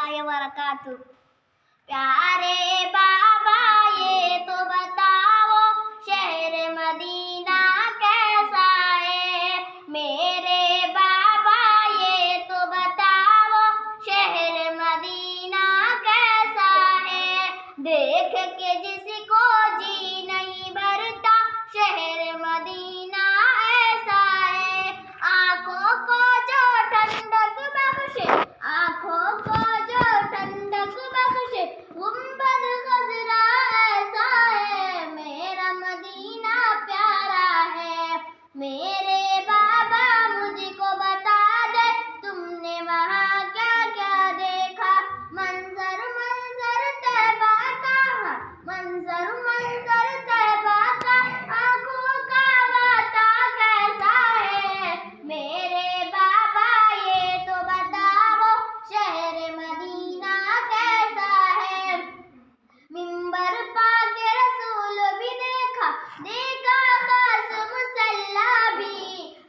वरकातु। प्यारे बाबा ये तो बताओ शहर मदीना कैसा है। मेरे बाबा ये तो बताओ शहर मदीना कैसा है। देख के जिसको जी नहीं भरता शहर मदीना ऐसा है। आँखों को जो ठंडक बख्शे, आँखों को जो ठंडक बख्शे, गुंबद खजरा ऐसा है। मेरा मदीना प्यारा है। मेरे बाबा मुझको बता दे तुमने वहाँ क्या क्या देखा। मंजर मंजर तैबा का, मंजर मंजर तैबा का, आँखों का वाता कैसा है। मेरे बाबा ये तो बताओ शहर मदीना कैसा है। मिंबर पाके रसूल भी देखा, देखा खास मुसल्ला भी।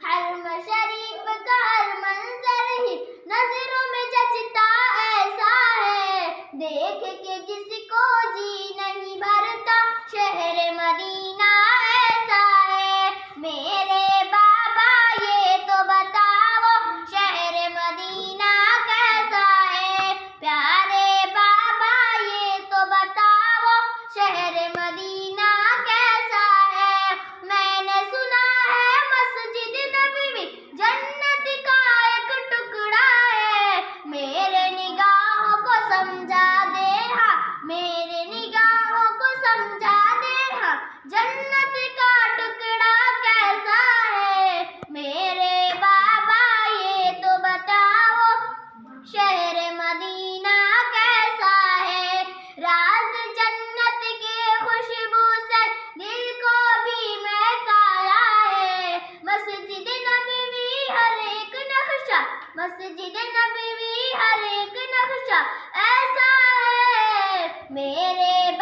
हरम शरीफ का हर मंजर ही नजरों में जचता ऐसा है। देख के जिसको जी नहीं भरता शहर मदीना ऐसा है। मेरे बाबा ये तो बताओ शहर मदीना कैसा है। प्यारे बाबा ये तो बताओ शहर मदीना कैसा है। मैंने सुना है मस्जिद नबवी जन्नत का एक टुकड़ा है। मेरे निगाहों को समझा दे हाँ, मेरे निगाहों को समझा दे हाँ, जन्नत का टुकड़ा कैसा है। मेरे बाबा ये तो बताओ शहर मदीना कैसा है। राज जन्नत के खुशबू से दिल को भी महकाया है। मस्जिद नबवी हर एक नक्शा, मस्जिद नबवी हर एक नक्शा ऐसा है। मेरे